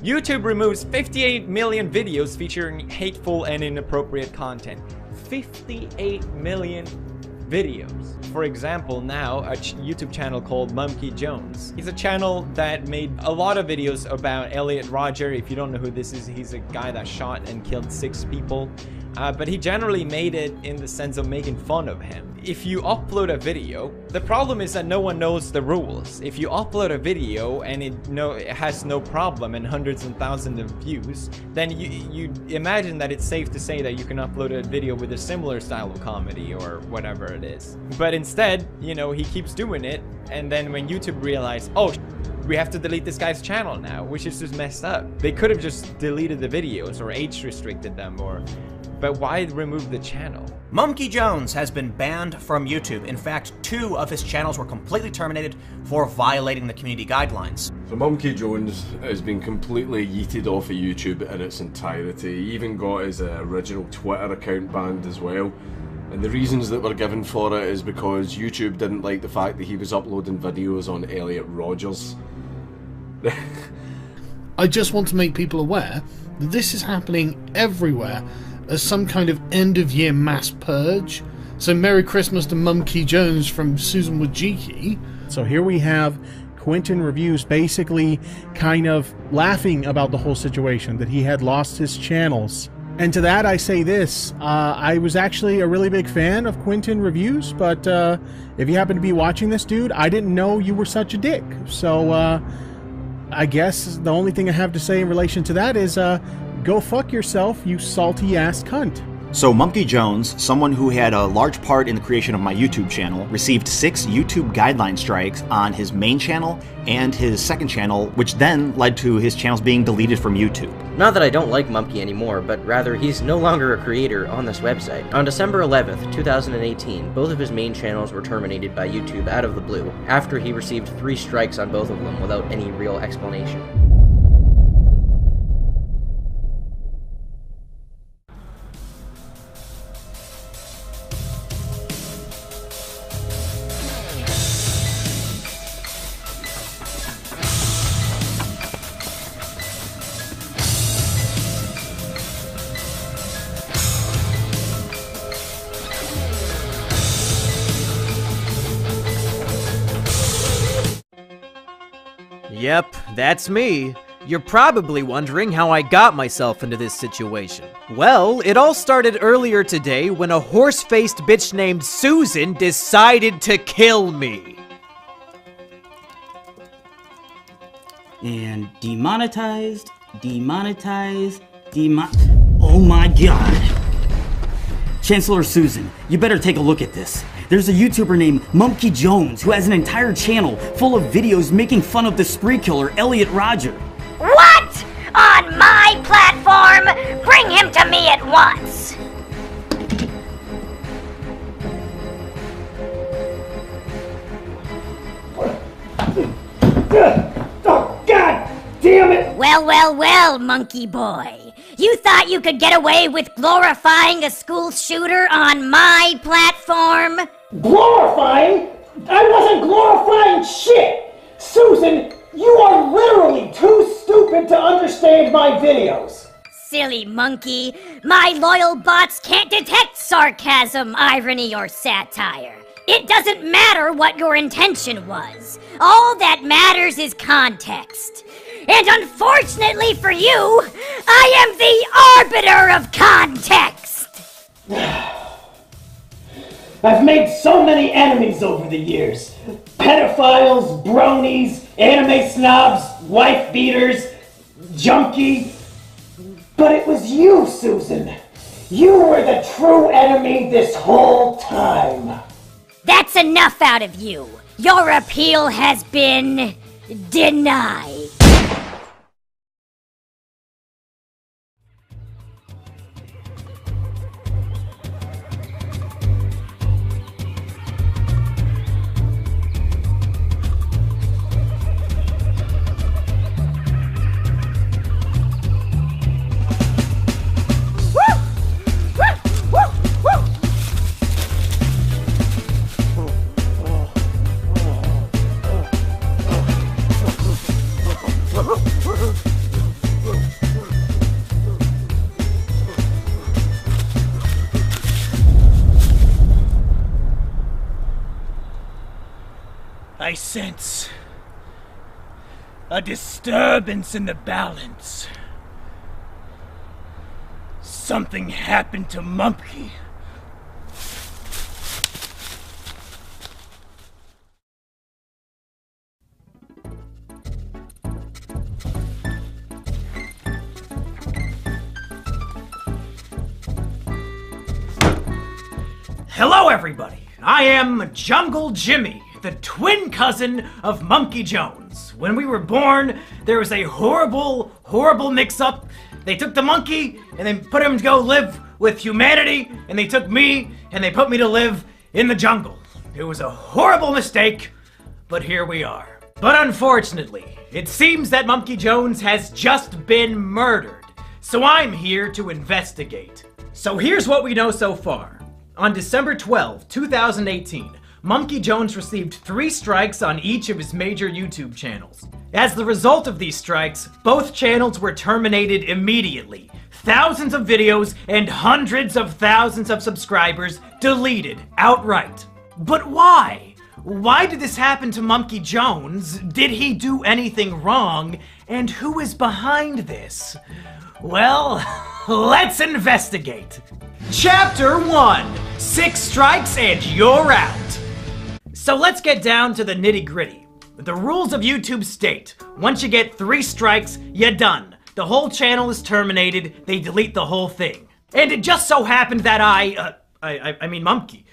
YouTube removes 58 million videos featuring hateful and inappropriate content. 58 million videos. For example, now a YouTube channel called Monkey Jones. He's a channel that made a lot of videos about Elliot Rodger. If you don't know who this is, he's a guy that shot and killed 6 people. But he generally made it in the sense of making fun of him. If you upload a video, the problem is that no one knows the rules. If you upload a video and it has no problem and hundreds and thousands of views, then you imagine that it's safe to say that you can upload a video with a similar style of comedy or whatever it is. But instead, you know, he keeps doing it, and then when YouTube realized, oh, we have to delete this guy's channel now, which is just messed up. They could have just deleted the videos or age restricted them, but why remove the channel? Monkey Jones has been banned from YouTube. In fact, 2 of his channels were completely terminated for violating the community guidelines. So Monkey Jones has been completely yeeted off of YouTube in its entirety. He even got his original Twitter account banned as well. And the reasons that were given for it is because YouTube didn't like the fact that he was uploading videos on Elliot Rodgers. I just want to make people aware that this is happening everywhere as some kind of end-of-year mass purge. So Merry Christmas to Monkey Jones from Susan Wojcicki. So here we have Quentin Reviews basically kind of laughing about the whole situation, that he had lost his channels. And to that I say this, I was actually a really big fan of Quentin Reviews, but if you happen to be watching this, dude, I didn't know you were such a dick. So I guess the only thing I have to say in relation to that is go fuck yourself, you salty ass cunt. So Monkey Jones, someone who had a large part in the creation of my YouTube channel, received 6 YouTube guideline strikes on his main channel and his second channel, which then led to his channels being deleted from YouTube. Not that I don't like Monkey anymore, but rather he's no longer a creator on this website. On December 11th, 2018, both of his main channels were terminated by YouTube out of the blue, after he received 3 strikes on both of them without any real explanation. Yep, that's me. You're probably wondering how I got myself into this situation. Well, it all started earlier today when a horse-faced bitch named Susan decided to kill me. And demonetized, oh my god. Chancellor Susan, you better take a look at this. There's a YouTuber named Monkey Jones who has an entire channel full of videos making fun of the spree killer Elliot Rodger. What? On my platform? Bring him to me at once! Oh, God damn it! Well, monkey boy. You thought you could get away with glorifying a school shooter on my platform? Glorifying? I wasn't glorifying shit! Susan, you are literally too stupid to understand my videos. Silly monkey. My loyal bots can't detect sarcasm, irony, or satire. It doesn't matter what your intention was. All that matters is context. And unfortunately for you, I am the arbiter of context! I've made so many enemies over the years. Pedophiles, bronies, anime snobs, wife beaters, junkie. But it was you, Susan. You were the true enemy this whole time. That's enough out of you. Your appeal has been denied. I sense a disturbance in the balance. Something happened to Mumpy. Hello, everybody. I am Jungle Jimmy, the twin cousin of Monkey Jones. When we were born, there was a horrible mix-up. They took the monkey and they put him to go live with humanity, and they took me and they put me to live in the jungle. It was a horrible mistake, but here we are. But unfortunately, it seems that Monkey Jones has just been murdered, so I'm here to investigate. So here's what we know so far. On December 12, 2018, Monkey Jones received 3 strikes on each of his major YouTube channels. As the result of these strikes, both channels were terminated immediately. Thousands of videos and hundreds of thousands of subscribers deleted outright. But why? Why did this happen to Monkey Jones? Did he do anything wrong? And who is behind this? Well, let's investigate. Chapter 1, 6 strikes and you're out. So let's get down to the nitty-gritty. The rules of YouTube state, once you get 3 strikes, you're done. The whole channel is terminated, they delete the whole thing. And it just so happened that Monkey.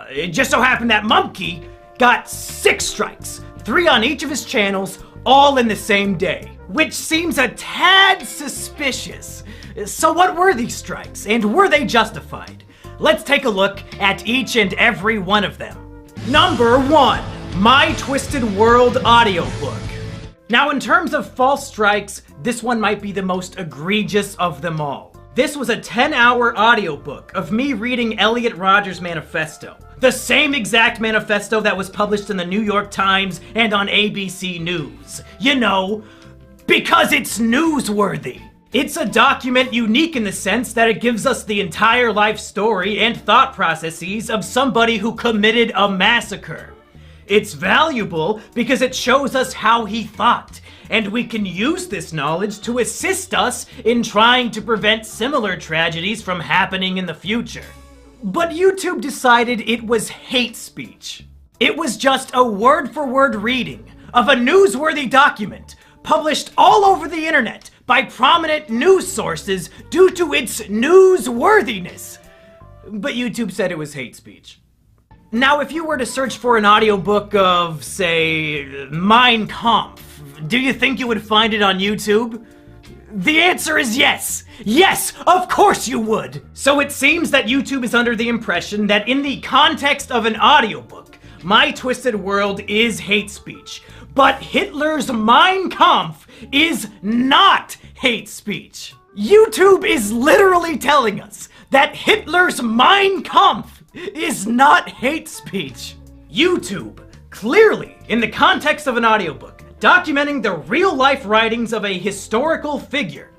It just so happened that Monkey got 6 strikes, 3 on each of his channels, all in the same day. Which seems a tad suspicious. So what were these strikes, and were they justified? Let's take a look at each and every one of them. Number 1, My Twisted World audiobook. Now in terms of false strikes, this one might be the most egregious of them all. This was a 10-hour audiobook of me reading Elliot Rodgers' manifesto. The same exact manifesto that was published in the New York Times and on ABC News. You know, because it's newsworthy. It's a document unique in the sense that it gives us the entire life story and thought processes of somebody who committed a massacre. It's valuable because it shows us how he thought, and we can use this knowledge to assist us in trying to prevent similar tragedies from happening in the future. But YouTube decided it was hate speech. It was just a word-for-word reading of a newsworthy document published all over the internet by prominent news sources due to its newsworthiness. But YouTube said it was hate speech. Now, if you were to search for an audiobook of, say, Mein Kampf, do you think you would find it on YouTube? The answer is yes! Yes, of course you would! So it seems that YouTube is under the impression that in the context of an audiobook, My Twisted World is hate speech. But Hitler's Mein Kampf is not hate speech. YouTube is literally telling us that Hitler's Mein Kampf is not hate speech. YouTube, clearly, in the context of an audiobook, documenting the real-life writings of a historical figure,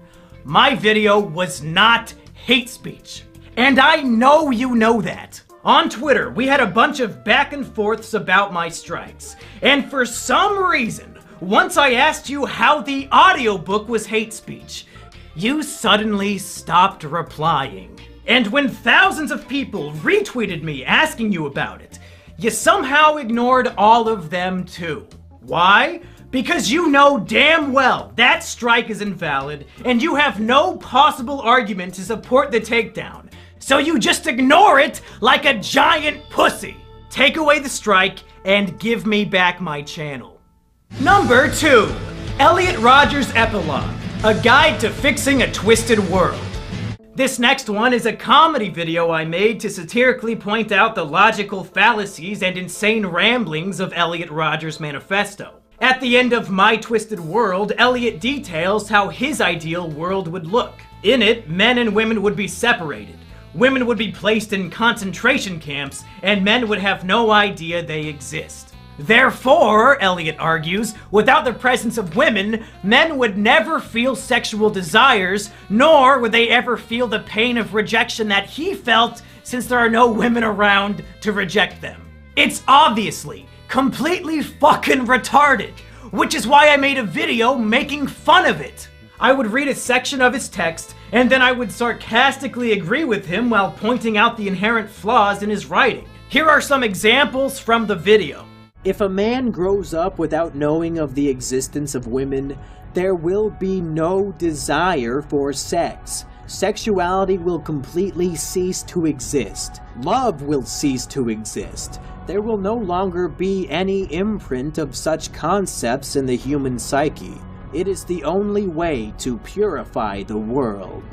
my video was not hate speech. And I know you know that. On Twitter, we had a bunch of back and forths about my strikes. And for some reason, once I asked you how the audiobook was hate speech, you suddenly stopped replying. And when thousands of people retweeted me asking you about it, you somehow ignored all of them too. Why? Because you know damn well that strike is invalid, and you have no possible argument to support the takedown. So you just ignore it like a giant pussy. Take away the strike and give me back my channel. Number 2, Elliot Rodgers' Epilogue, a guide to fixing a twisted world. This next one is a comedy video I made to satirically point out the logical fallacies and insane ramblings of Elliot Rodgers' manifesto. At the end of My Twisted World, Elliot details how his ideal world would look. In it, men and women would be separated. Women would be placed in concentration camps, and men would have no idea they exist. Therefore, Elliot argues, without the presence of women, men would never feel sexual desires, nor would they ever feel the pain of rejection that he felt since there are no women around to reject them. It's obviously completely fucking retarded, which is why I made a video making fun of it. I would read a section of his text, and then I would sarcastically agree with him while pointing out the inherent flaws in his writing. Here are some examples from the video. If a man grows up without knowing of the existence of women, there will be no desire for sex. Sexuality will completely cease to exist. Love will cease to exist. There will no longer be any imprint of such concepts in the human psyche. It is the only way to purify the world.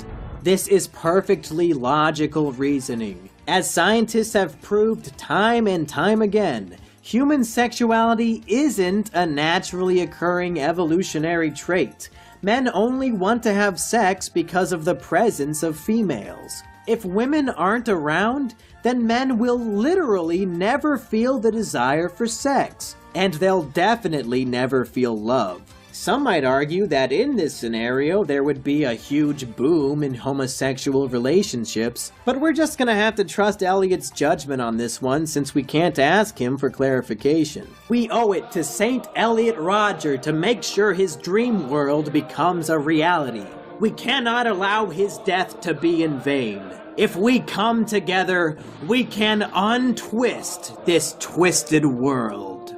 This is perfectly logical reasoning. As scientists have proved time and time again, human sexuality isn't a naturally occurring evolutionary trait. Men only want to have sex because of the presence of females. If women aren't around, then men will literally never feel the desire for sex, and they'll definitely never feel love. Some might argue that in this scenario there would be a huge boom in homosexual relationships, but we're just gonna have to trust Elliot's judgment on this one since we can't ask him for clarification. We owe it to Saint Elliot Rodger to make sure his dream world becomes a reality. We cannot allow his death to be in vain. If we come together, we can untwist this twisted world.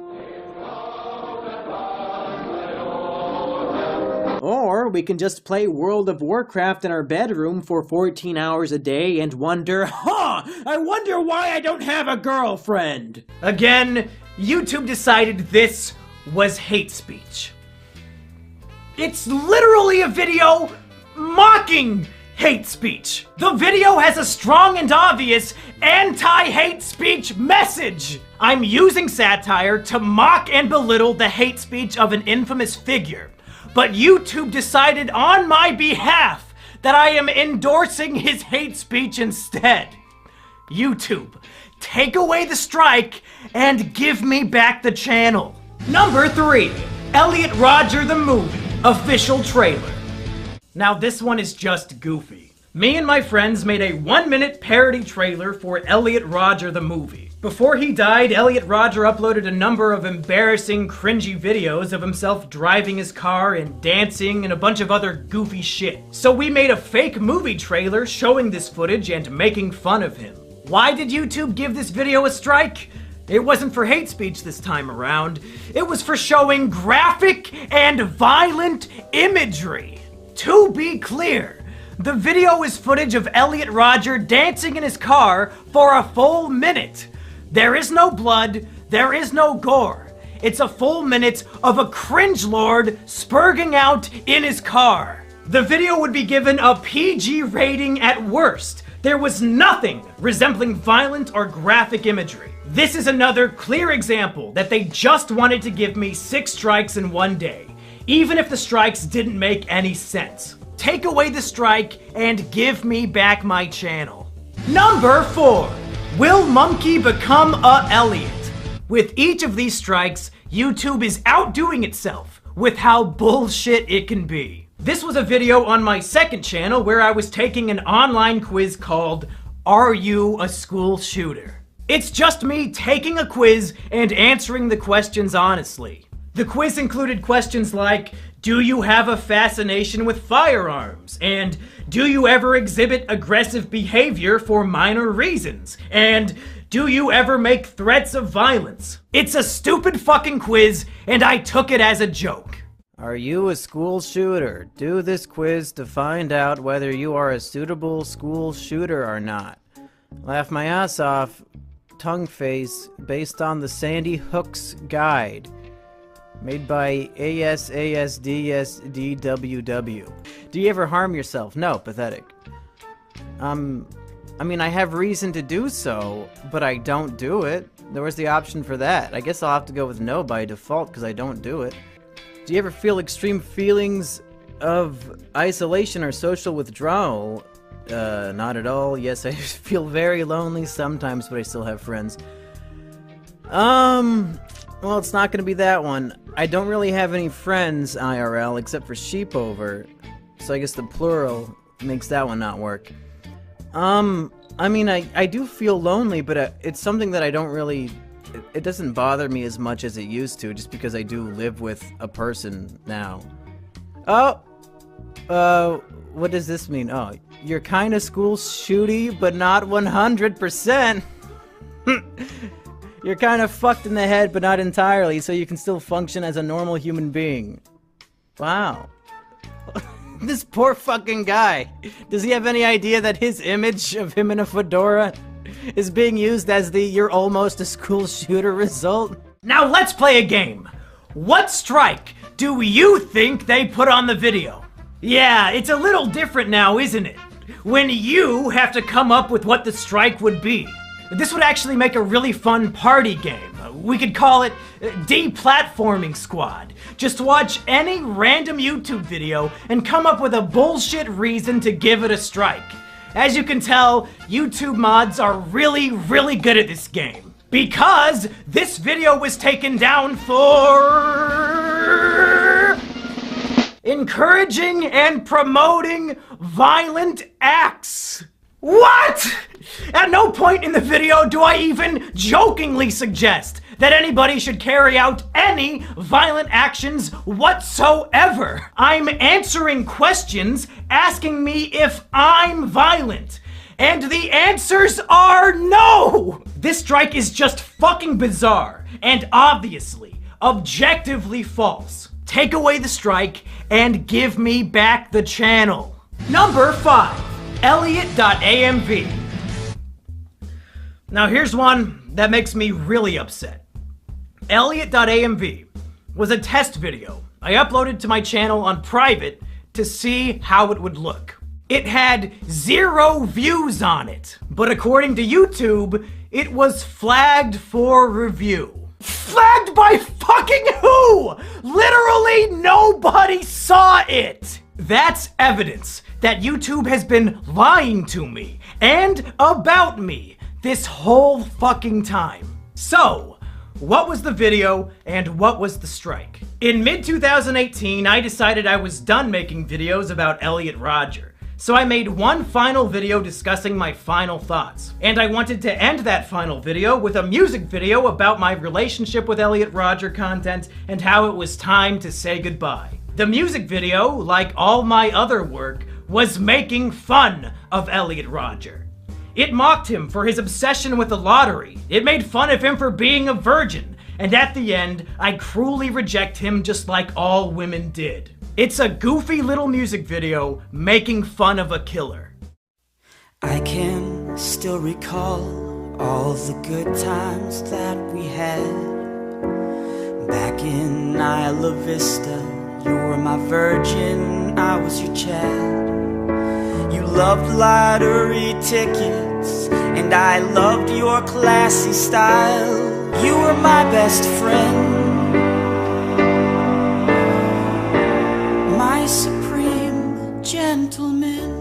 Or we can just play World of Warcraft in our bedroom for 14 hours a day and wonder, I wonder why I don't have a girlfriend. Again, YouTube decided this was hate speech. It's literally a video mocking hate speech. The video has a strong and obvious anti-hate speech message. I'm using satire to mock and belittle the hate speech of an infamous figure. But YouTube decided on my behalf that I am endorsing his hate speech instead. YouTube, take away the strike and give me back the channel. Number 3, Elliot Rodger the Movie, official trailer. Now this one is just goofy. Me and my friends made a 1-minute parody trailer for Elliot Rodger the Movie. Before he died, Elliot Rodger uploaded a number of embarrassing, cringy videos of himself driving his car and dancing and a bunch of other goofy shit. So we made a fake movie trailer showing this footage and making fun of him. Why did YouTube give this video a strike? It wasn't for hate speech this time around. It was for showing graphic and violent imagery. To be clear, the video is footage of Elliot Rodger dancing in his car for a full minute. There is no blood, there is no gore. It's a full minute of a cringelord spurging out in his car. The video would be given a PG rating at worst. There was nothing resembling violent or graphic imagery. This is another clear example that they just wanted to give me 6 strikes in one day, even if the strikes didn't make any sense. Take away the strike and give me back my channel. Number 4. Will Monkey become a Elliot? With each of these strikes, YouTube is outdoing itself with how bullshit it can be. This was a video on my second channel where I was taking an online quiz called Are You a School Shooter? It's just me taking a quiz and answering the questions honestly. The quiz included questions like, do you have a fascination with firearms? And do you ever exhibit aggressive behavior for minor reasons? And do you ever make threats of violence? It's a stupid fucking quiz, and I took it as a joke. Are you a school shooter? Do this quiz to find out whether you are a suitable school shooter or not. Laugh my ass off, tongue face, based on the Sandy Hook's guide. Made by ASASDSDWW. Do you ever harm yourself? No, pathetic. I mean, I have reason to do so, but I don't do it. There was the option for that. I guess I'll have to go with no by default because I don't do it. Do you ever feel extreme feelings of isolation or social withdrawal? Not at all. Yes, I feel very lonely sometimes, but I still have friends. Well, it's not gonna be that one. I don't really have any friends IRL except for Sheepover, so I guess the plural makes that one not work. I mean, I do feel lonely, but it's something that I don't really it doesn't bother me as much as it used to, just because I do live with a person now. Oh! What does this mean? Oh, you're kinda school shooty, but not 100%. You're kinda fucked in the head, but not entirely, so you can still function as a normal human being. Wow. This poor fucking guy. Does he have any idea that his image of him in a fedora is being used as the "you're almost a school shooter" result? Now let's play a game. What strike do you think they put on the video? Yeah, it's a little different now, isn't it? When you have to come up with what the strike would be. This would actually make a really fun party game. We could call it Deplatforming Squad. Just watch any random YouTube video and come up with a bullshit reason to give it a strike. As you can tell, YouTube mods are really, really good at this game. Because this video was taken down for encouraging and promoting violent acts. What? At no point in the video do I even jokingly suggest that anybody should carry out any violent actions whatsoever. I'm answering questions asking me if I'm violent. And the answers are no! This strike is just fucking bizarre and obviously, objectively false. Take away the strike and give me back the channel. Number 5. Elliot.amv. Now here's one that makes me really upset. Elliot.amv was a test video I uploaded to my channel on private to see how it would look. It had 0 views on it, but according to YouTube, it was flagged for review. Flagged by fucking who? Literally nobody saw it! That's evidence that YouTube has been lying to me and about me this whole fucking time. So, what was the video and what was the strike? In mid-2018, I decided I was done making videos about Elliot Rodger. So I made one final video discussing my final thoughts. And I wanted to end that final video with a music video about my relationship with Elliot Rodger content and how it was time to say goodbye. The music video, like all my other work, was making fun of Elliot Rodger. It mocked him for his obsession with the lottery. It made fun of him for being a virgin. And at the end, I cruelly reject him just like all women did. It's a goofy little music video making fun of a killer. I can still recall all the good times that we had. Back in Isla Vista, you were my virgin, I was your Chad. You loved lottery tickets, and I loved your classy style. You were my best friend, my supreme gentleman.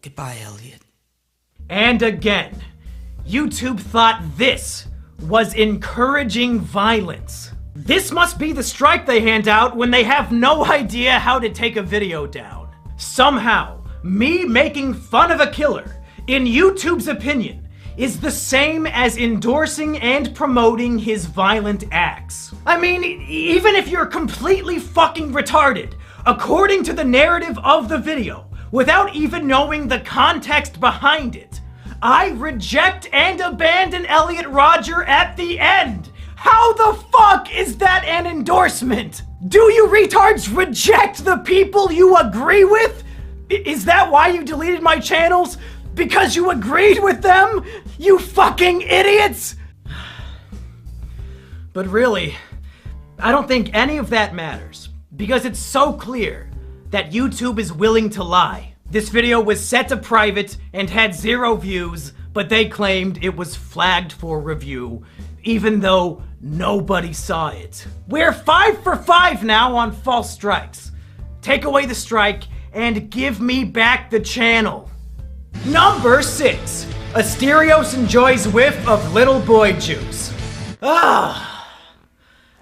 Goodbye, Elliot. And again, YouTube thought this was encouraging violence. This must be the strike they hand out when they have no idea how to take a video down. Somehow, me making fun of a killer, in YouTube's opinion, is the same as endorsing and promoting his violent acts. I mean, even if you're completely fucking retarded, according to the narrative of the video, without even knowing the context behind it, I reject and abandon Elliot Rodger at the end. How the fuck is that an endorsement? Do you retards reject the people you agree with? Is that why you deleted my channels? Because you agreed with them? You fucking idiots! But really, I don't think any of that matters, because it's so clear that YouTube is willing to lie. This video was set to private and had 0 views, but they claimed it was flagged for review, even though nobody saw it. We're 5 for 5 now on false strikes. Take away the strike and give me back the channel. Number 6. Asterios enjoys whiff of little boy juice.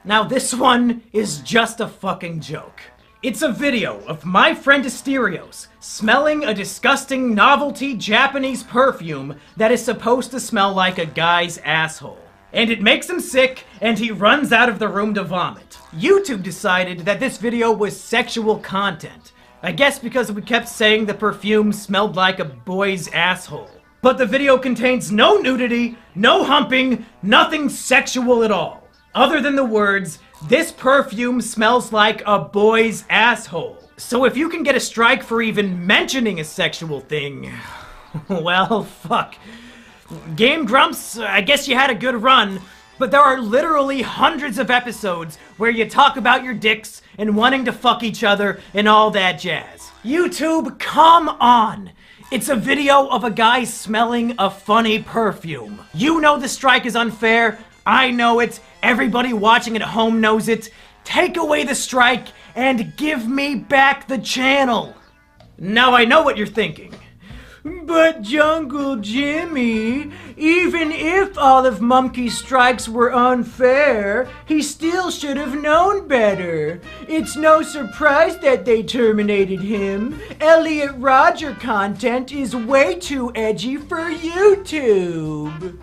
Now this one is just a fucking joke. It's a video of my friend Asterios smelling a disgusting novelty Japanese perfume that is supposed to smell like a guy's asshole. And it makes him sick, and he runs out of the room to vomit. YouTube decided that this video was sexual content. I guess because we kept saying the perfume smelled like a boy's asshole. But the video contains no nudity, no humping, nothing sexual at all. Other than the words, "This perfume smells like a boy's asshole." So if you can get a strike for even mentioning a sexual thing, well, fuck. Game Grumps, I guess you had a good run, but there are literally hundreds of episodes where you talk about your dicks and wanting to fuck each other and all that jazz. YouTube, come on! It's a video of a guy smelling a funny perfume. You know the strike is unfair. I know it. Everybody watching at home knows it. Take away the strike and give me back the channel. Now I know what you're thinking. But Jungle Jimmy, even if all of Mumkey's strikes were unfair, he still should have known better. It's no surprise that they terminated him. Elliot Rodger content is way too edgy for YouTube.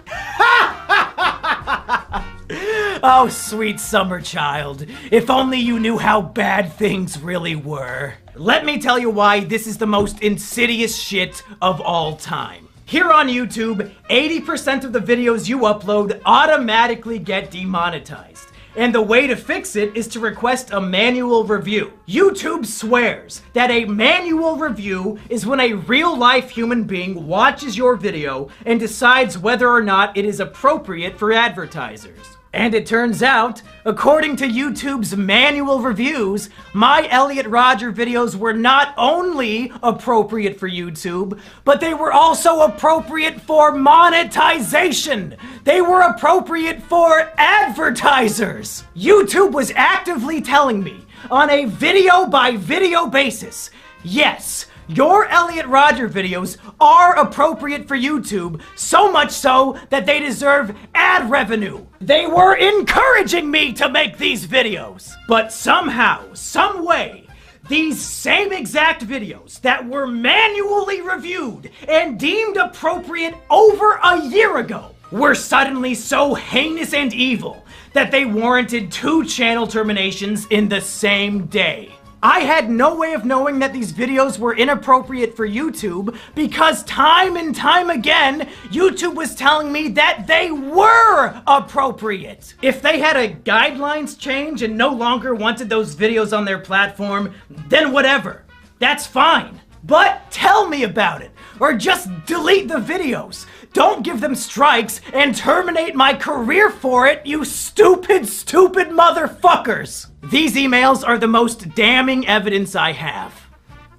Oh, sweet summer child. If only you knew how bad things really were. Let me tell you why this is the most insidious shit of all time. Here on YouTube, 80% of the videos you upload automatically get demonetized. And the way to fix it is to request a manual review. YouTube swears that a manual review is when a real-life human being watches your video and decides whether or not it is appropriate for advertisers. And it turns out, according to YouTube's manual reviews, my Elliot Rodger videos were not only appropriate for YouTube, but they were also appropriate for monetization. They were appropriate for advertisers. YouTube was actively telling me on a video-by-video basis, yes, your Elliot Rodger videos are appropriate for YouTube, so much so that they deserve ad revenue. They were encouraging me to make these videos. But somehow, some way, these same exact videos that were manually reviewed and deemed appropriate over a year ago were suddenly so heinous and evil that they warranted 2 channel terminations in the same day. I had no way of knowing that these videos were inappropriate for YouTube because time and time again, YouTube was telling me that they were appropriate. If they had a guidelines change and no longer wanted those videos on their platform, then whatever. That's fine. But tell me about it, or just delete the videos. Don't give them strikes and terminate my career for it, you stupid, stupid motherfuckers! These emails are the most damning evidence I have.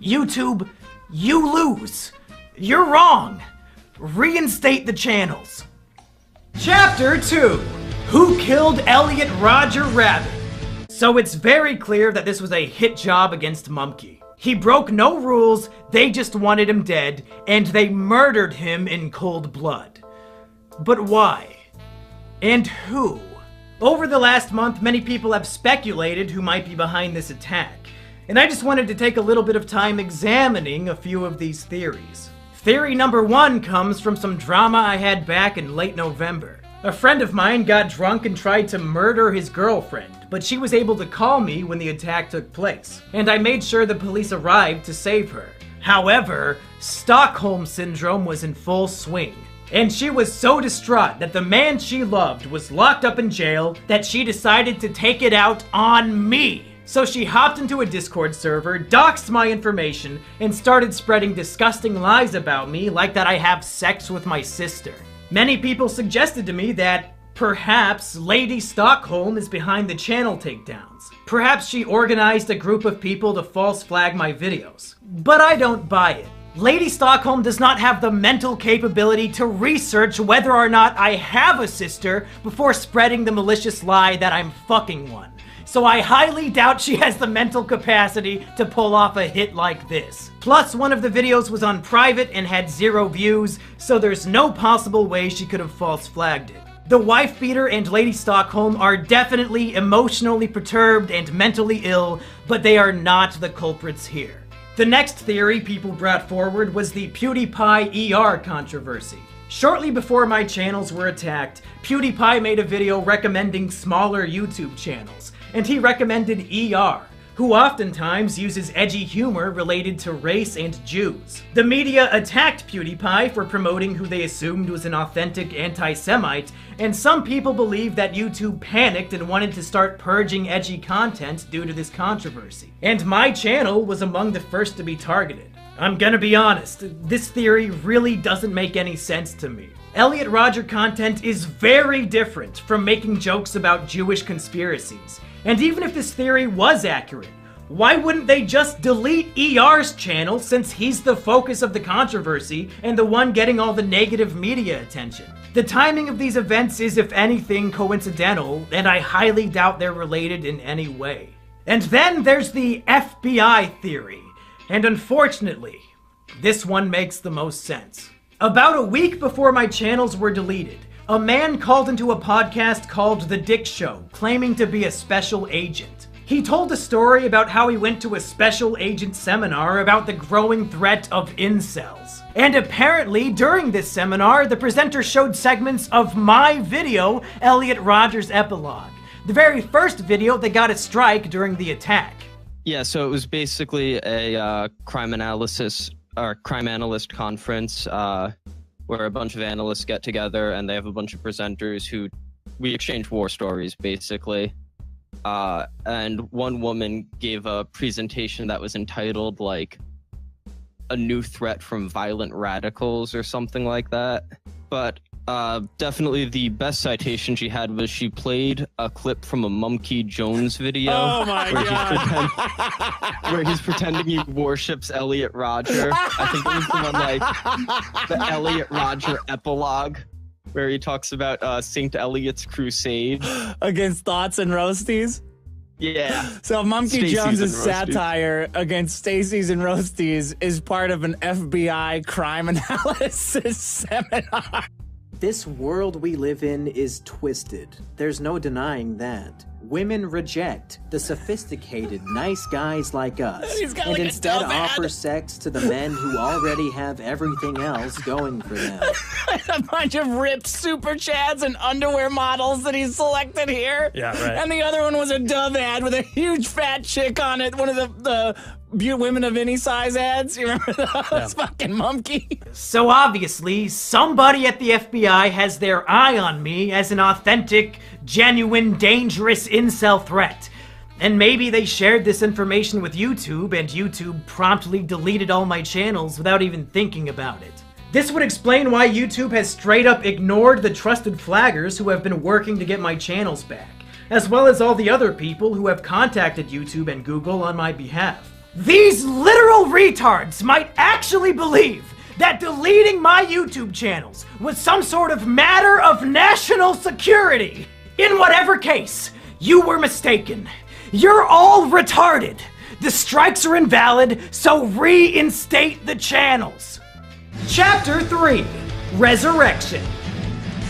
YouTube, you lose. You're wrong. Reinstate the channels. Chapter 2. Who Killed Elliot Rodger Rabbit? So it's very clear that this was a hit job against Mumkey. He broke no rules, they just wanted him dead, and they murdered him in cold blood. But why? And who? Over the last month, many people have speculated who might be behind this attack, and I just wanted to take a little bit of time examining a few of these theories. Theory number 1 comes from some drama I had back in late November. A friend of mine got drunk and tried to murder his girlfriend, but she was able to call me when the attack took place, and I made sure the police arrived to save her. However, Stockholm Syndrome was in full swing, and she was so distraught that the man she loved was locked up in jail that she decided to take it out on me. So she hopped into a Discord server, doxed my information, and started spreading disgusting lies about me, like that I have sex with my sister. Many people suggested to me that perhaps Lady Stockholm is behind the channel takedowns. Perhaps she organized a group of people to false flag my videos. But I don't buy it. Lady Stockholm does not have the mental capability to research whether or not I have a sister before spreading the malicious lie that I'm fucking one. So I highly doubt she has the mental capacity to pull off a hit like this. Plus, one of the videos was on private and had 0 views, so there's no possible way she could have false flagged it. The wife beater and Lady Stockholm are definitely emotionally perturbed and mentally ill, but they are not the culprits here. The next theory people brought forward was the PewDiePie ER controversy. Shortly before my channels were attacked, PewDiePie made a video recommending smaller YouTube channels, and he recommended ER, who oftentimes uses edgy humor related to race and Jews. The media attacked PewDiePie for promoting who they assumed was an authentic anti-Semite, and some people believe that YouTube panicked and wanted to start purging edgy content due to this controversy. And my channel was among the first to be targeted. I'm gonna be honest, this theory really doesn't make any sense to me. Elliot Rodger content is very different from making jokes about Jewish conspiracies. And even if this theory was accurate, why wouldn't they just delete ER's channel since he's the focus of the controversy and the one getting all the negative media attention? The timing of these events is, if anything, coincidental, and I highly doubt they're related in any way. And then there's the FBI theory, and unfortunately, this one makes the most sense. About a week before my channels were deleted, a man called into a podcast called The Dick Show, claiming to be a special agent. He told a story about how he went to a special agent seminar about the growing threat of incels. And apparently, during this seminar, the presenter showed segments of my video, Elliot Rodger's Epilogue, the very first video that got a strike during the attack. Yeah, so it was basically a crime analyst conference where a bunch of analysts get together and they have a bunch of presenters who we exchange war stories, basically. And one woman gave a presentation that was entitled, like, A New Threat from Violent Radicals or something like that. But definitely the best citation she had was she played a clip from a Mumkey Jones video. Oh my God. Where he's pretending he worships Elliot Rodger. I think it was the one, like, the Elliot Rodger epilogue, where he talks about St. Elliot's crusade. Against thoughts and roasties? Yeah. So Mumkey Stacey's Jones's and roasties. satire against Stacey's and Roasties is part of an FBI crime analysis seminar. This world we live in is twisted. There's no denying that. Women reject the sophisticated, nice guys like us, He's got and like a instead dumb ad. offer sex to the men who already have everything else going for them. A bunch of ripped super chads and underwear models that he's selected here. Yeah, right. And the other one was a Dove ad with a huge fat chick on it. One of the women of any size ads. You remember those? Fucking Mumkey. So obviously, somebody at the FBI has their eye on me as an authentic, genuine, dangerous incel threat. And maybe they shared this information with YouTube, and YouTube promptly deleted all my channels without even thinking about it. This would explain why YouTube has straight up ignored the trusted flaggers who have been working to get my channels back, as well as all the other people who have contacted YouTube and Google on my behalf. These literal retards might actually believe that deleting my YouTube channels was some sort of matter of national security. In whatever case, you were mistaken. You're all retarded. The strikes are invalid, so reinstate the channels. Chapter 3, Resurrection.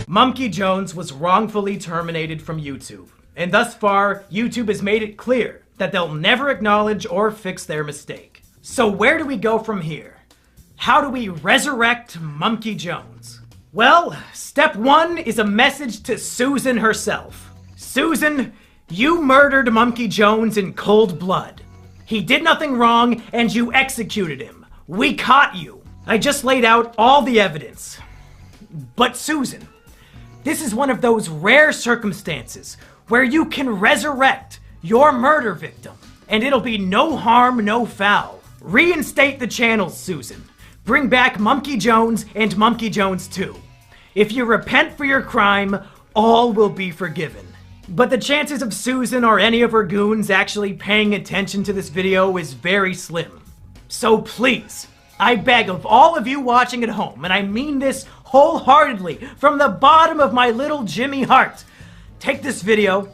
Mumkey Jones was wrongfully terminated from YouTube, and thus far, YouTube has made it clear that they'll never acknowledge or fix their mistake. So where do we go from here? How do we resurrect Mumkey Jones? Well, step 1 is a message to Susan herself. Susan, you murdered Mumkey Jones in cold blood. He did nothing wrong, and you executed him. We caught you. I just laid out all the evidence. But Susan, this is one of those rare circumstances where you can resurrect your murder victim, and it'll be no harm, no foul. Reinstate the channels, Susan. Bring back Mumkey Jones and Mumkey Jones 2. If you repent for your crime, all will be forgiven. But the chances of Susan or any of her goons actually paying attention to this video is very slim. So please, I beg of all of you watching at home, and I mean this wholeheartedly from the bottom of my little Jimmy heart, take this video,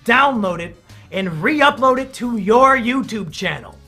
download it, and re-upload it to your YouTube channel.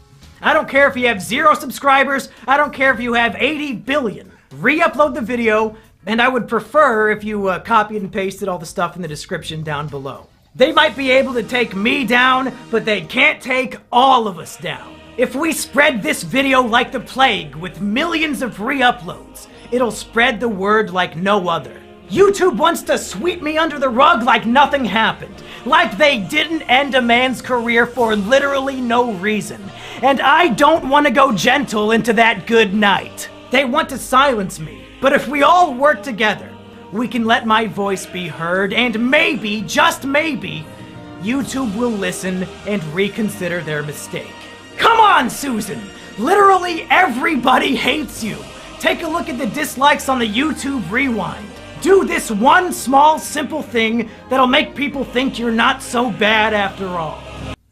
I don't care if you have 0 subscribers, I don't care if you have 80 billion. Re-upload the video And I would prefer if you copied and pasted all the stuff in the description down below. They might be able to take me down, but they can't take all of us down. If we spread this video like the plague with millions of re-uploads, it'll spread the word like no other. YouTube wants to sweep me under the rug like nothing happened. Like they didn't end a man's career for literally no reason. And I don't want to go gentle into that good night. They want to silence me. But if we all work together, we can let my voice be heard, and maybe, just maybe, YouTube will listen and reconsider their mistake. Come on, Susan! Literally everybody hates you! Take a look at the dislikes on the YouTube Rewind. Do this one small, simple thing that'll make people think you're not so bad after all.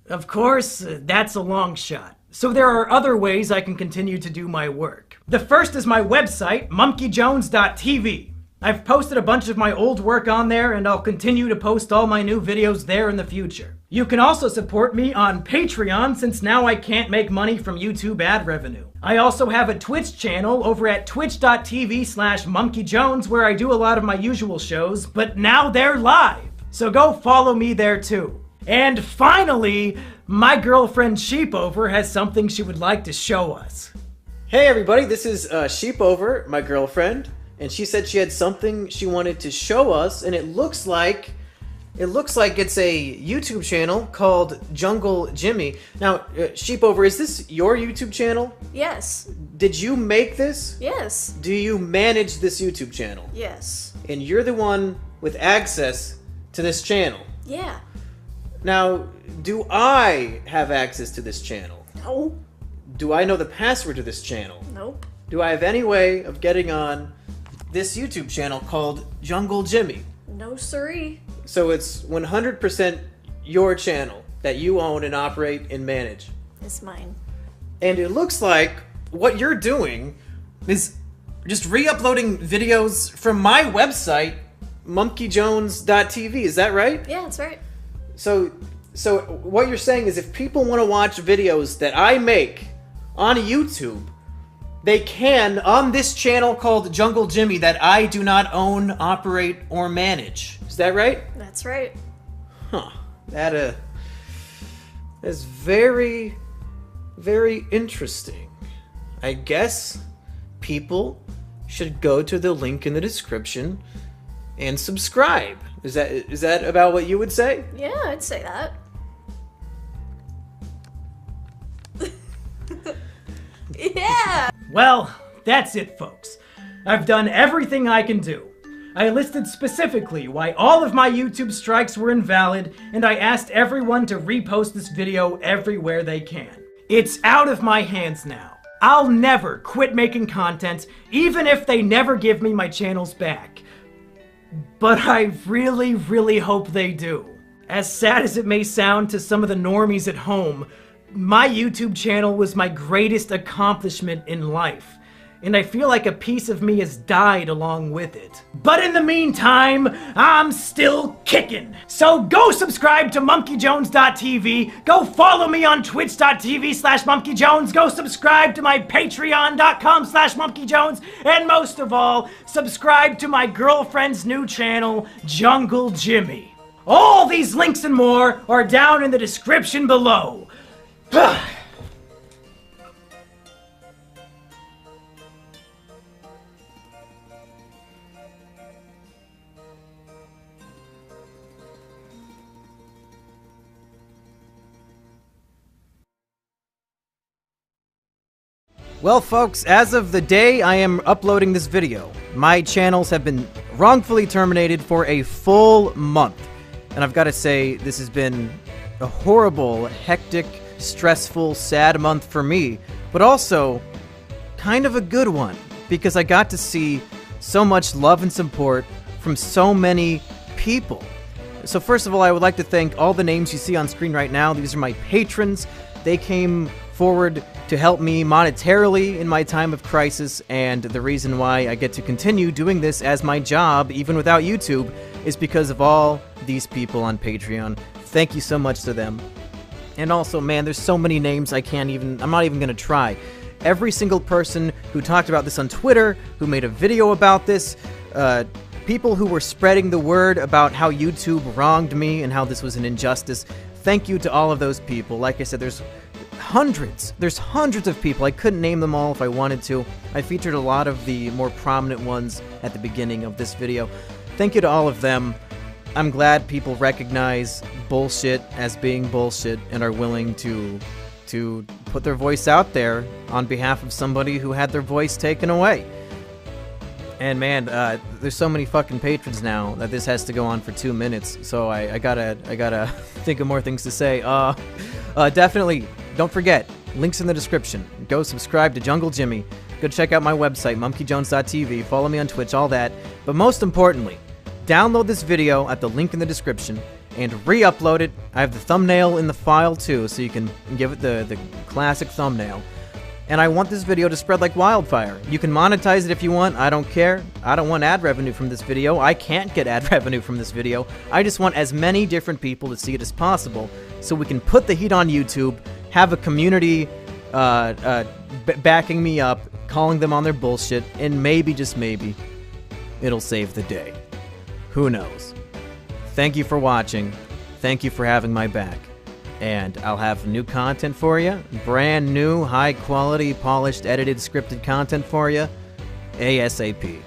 Of course, that's a long shot. So there are other ways I can continue to do my work. The first is my website, monkeyjones.tv. I've posted a bunch of my old work on there, and I'll continue to post all my new videos there in the future. You can also support me on Patreon, since now I can't make money from YouTube ad revenue. I also have a Twitch channel over at twitch.tv/monkeyjones where I do a lot of my usual shows, but now they're live. So go follow me there too. And finally, my girlfriend Sheepover has something she would like to show us. Hey everybody, this is Sheepover, my girlfriend, and she said she had something she wanted to show us, and it looks like it's a YouTube channel called Jungle Jimmy. Now, Sheepover, is this your YouTube channel? Yes. Did you make this? Yes. Do you manage this YouTube channel? Yes. And you're the one with access to this channel? Yeah. Now, do I have access to this channel? No. Do I know the password to this channel? Nope. Do I have any way of getting on this YouTube channel called Jungle Jimmy? No siree. So it's 100% your channel that you own and operate and manage. It's mine. And it looks like what you're doing is just re-uploading videos from my website, monkeyjones.tv. Is that right? Yeah, that's right. So what you're saying is if people want to watch videos that I make on YouTube, they can on this channel called Jungle Jimmy that I do not own, operate, or manage. Is that right? That's right. Huh. That is very, very interesting. I guess people should go to the link in the description and subscribe. Is that about what you would say? Yeah, I'd say that. Yeah! Well, that's it, folks. I've done everything I can do. I listed specifically why all of my YouTube strikes were invalid, and I asked everyone to repost this video everywhere they can. It's out of my hands now. I'll never quit making content, even if they never give me my channels back. But I really, really hope they do. As sad as it may sound to some of the normies at home, my YouTube channel was my greatest accomplishment in life. And I feel like a piece of me has died along with it. But in the meantime, I'm still kicking. So go subscribe to monkeyjones.tv, go follow me on twitch.tv/monkeyjones, go subscribe to my patreon.com/monkeyjones, and most of all, subscribe to my girlfriend's new channel, Jungle Jimmy. All these links and more are down in the description below. Well, folks, as of the day I am uploading this video, my channels have been wrongfully terminated for a full month. And I've got to say, this has been a horrible, hectic, stressful, sad month for me, but also kind of a good one, because I got to see so much love and support from so many people. So first of all, I would like to thank all the names you see on screen right now. These are my patrons. They came forward to help me monetarily in my time of crisis, and the reason why I get to continue doing this as my job, even without YouTube, is because of all these people on Patreon. Thank you so much to them. And also, man, there's so many names I'm not even gonna try. every single person who talked about this on Twitter, who made a video about this, people who were spreading the word about how YouTube wronged me and how this was an injustice. Thank you to all of those people. Like I said, there's hundreds of people. I couldn't name them all if I wanted to. I featured a lot of the more prominent ones at the beginning of this video. Thank you to all of them. I'm glad people recognize bullshit as being bullshit and are willing to put their voice out there on behalf of somebody who had their voice taken away. And man, there's so many fucking patrons now that this has to go on for 2 minutes, so I gotta think of more things to say. Definitely, don't forget, links in the description. Go subscribe to Jungle Jimmy. Go check out my website, monkeyjones.tv. Follow me on Twitch, all that. But most importantly, download this video at the link in the description and re-upload it. I have the thumbnail in the file too, so you can give it the classic thumbnail. And I want this video to spread like wildfire. You can monetize it if you want, I don't care. I don't want ad revenue from this video. I can't get ad revenue from this video. I just want as many different people to see it as possible, so we can put the heat on YouTube, have a community backing me up, calling them on their bullshit, and maybe, just maybe, it'll save the day. Who knows? Thank you for watching. Thank you for having my back. And I'll have new content for you. Brand new, high quality, polished, edited, scripted content for you. ASAP.